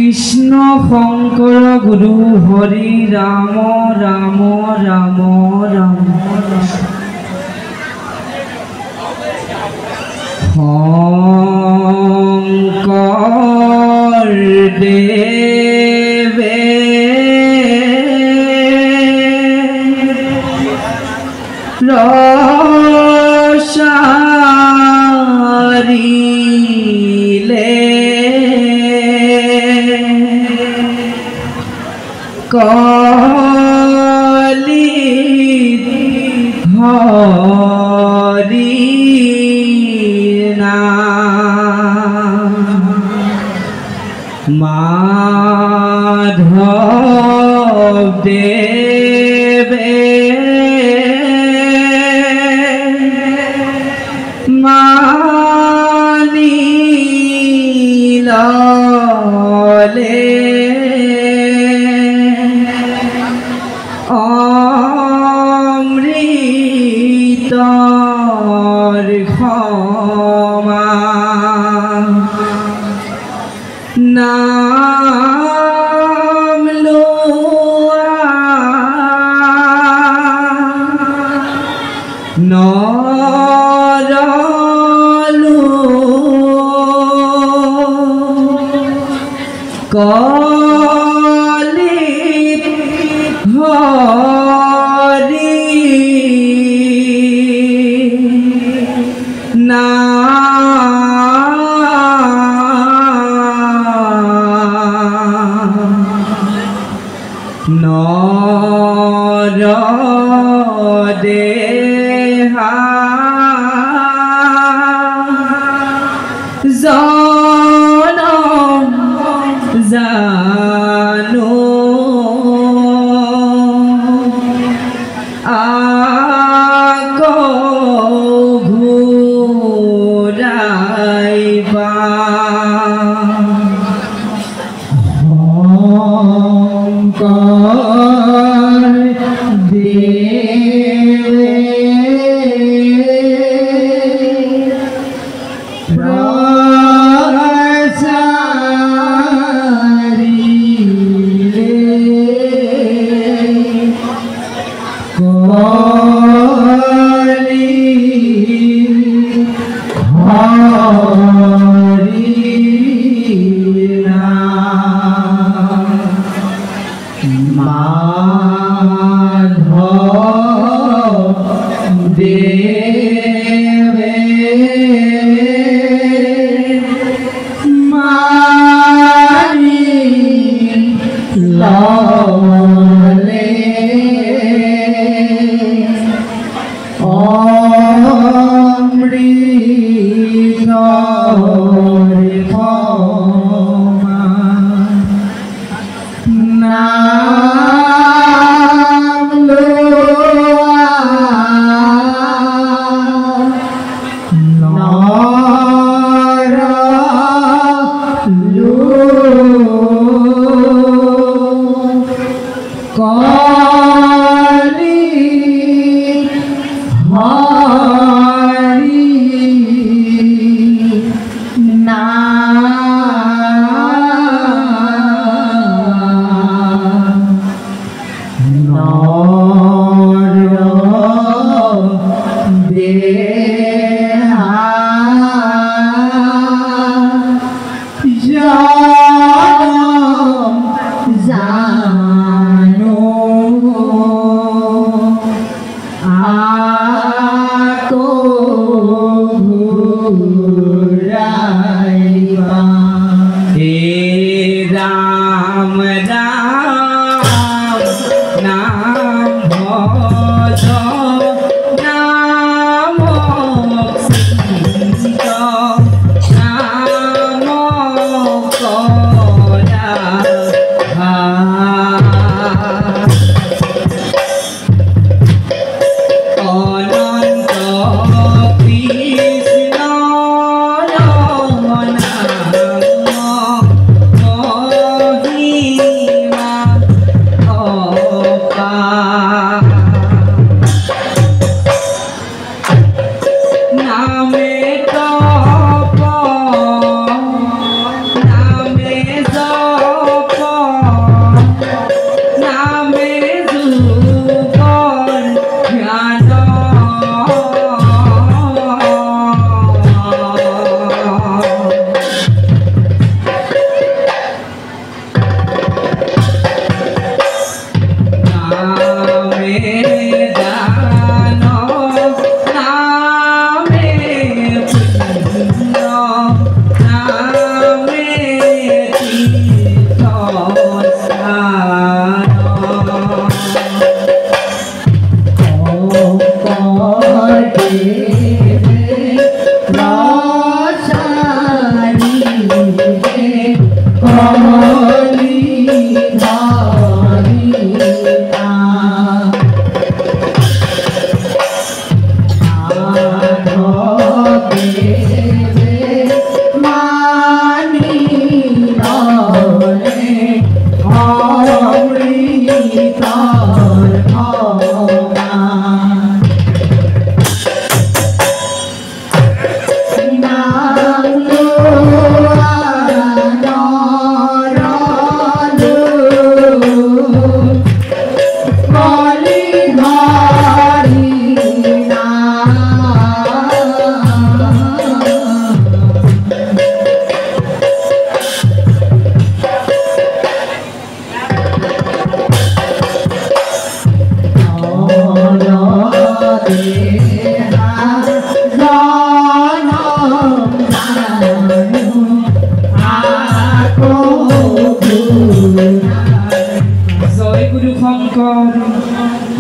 কৃষ্ণ শংকৰ গুৰু হৰি ৰাম ৰাম ৰাম ৰাম শংকৰ দেৱে ৰসাৰিলে কলিত হৰি নাম মাধৱ দেৱে মানি ললে অমৃতৰ সমান নাম লোৱা নৰলো কলিত হৰি নৰ দেহা জনম জানো আকৌ ঘূৰাইবা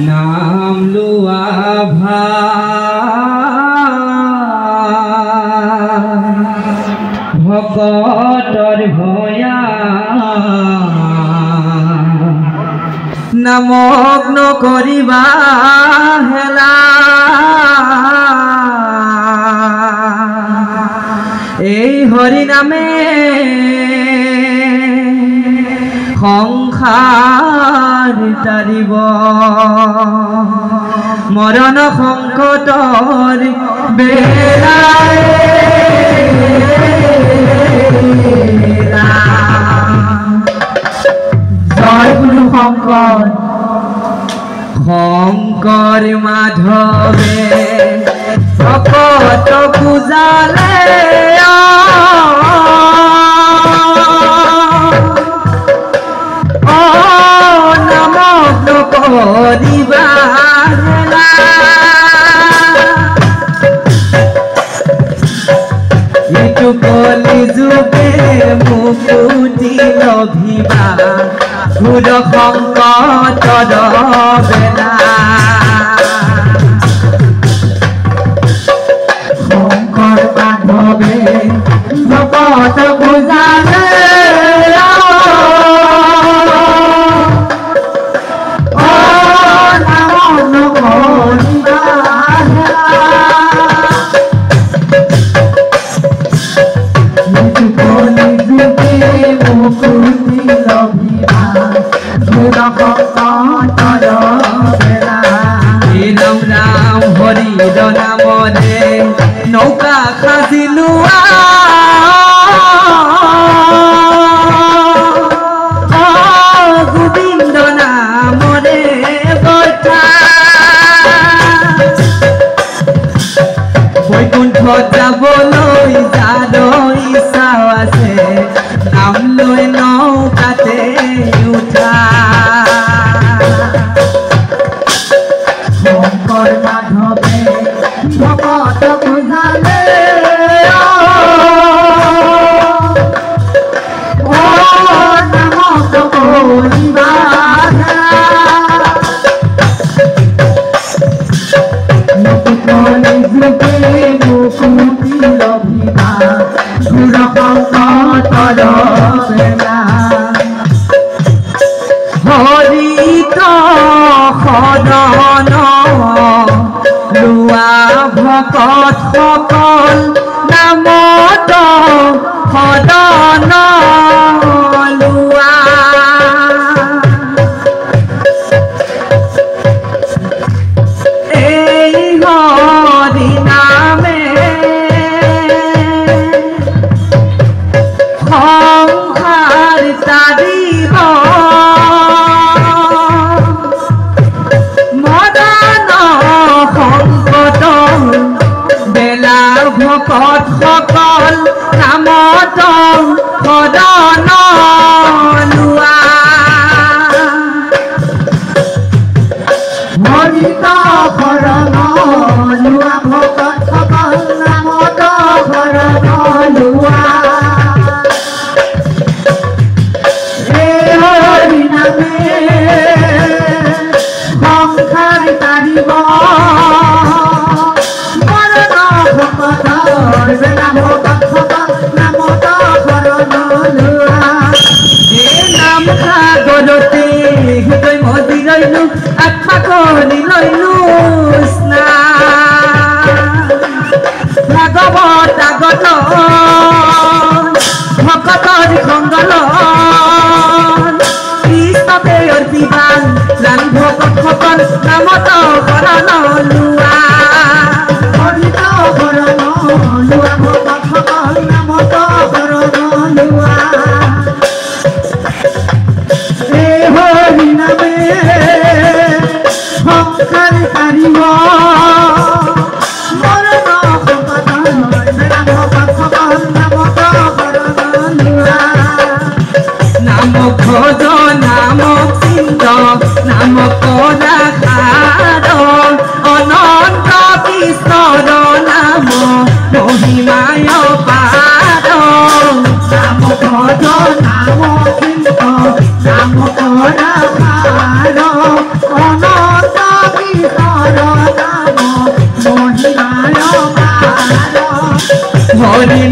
नाम लुआ भकतर भया नामग्न करिबा हेला এই হৰি নামে সংসাৰ তাৰিব মৰণ সংকটৰ বেলায় জয় গুৰু শংকৰ শংকৰ মাধৱে ভকত পূজালে কলি যুগে মুকুতি লভিবা ঘোৰ সংকটৰ বেলা শংকৰ মাধৱে ভকত পূজালে হৰি নামে নৌকা সাজিলোৱা গোবিন্দ নামৰে বৰ্তা বৈকুণ্ঠত যাবলৈ যাৰ ইচ্ছা আছে নাম লৈ নৌকাতে উঠা শংকৰ মাধৱে ভকত পূজালে নামক কৰিবা কলি যুগে মুকুতি লভিবা ঘোৰ সংকটৰ বেলা হৰিত সদন লোৱা ভকত সকল নামত সদন লোৱা এই হৰি নামে সংসাৰ তাৰিব ভকত সকল নামত সদন লোৱা হৰিত শৰণ লোৱা ভকত সকল নামত শৰণ লোৱা এই হৰি নামে সংসাৰ তাৰিব সাগৰতে হৃদয় মদি ৰৈলো আত্মা কৰি লৈলো ভাগৱত আগত ভকতৰ সংগল কৃষ্ণ দেৱৰ বিবান তারিব মরণ নাম পাথর নাম গরনুয়া নাম খোঁজ নাম চিন্ত নাম করা খার অনন্ত কিশোর নাম মহিমায় পার নাম খোঁজ নাম চিন্ত নাম করা খার অনন্ত কিশোর নাম মহিমায় পার হরি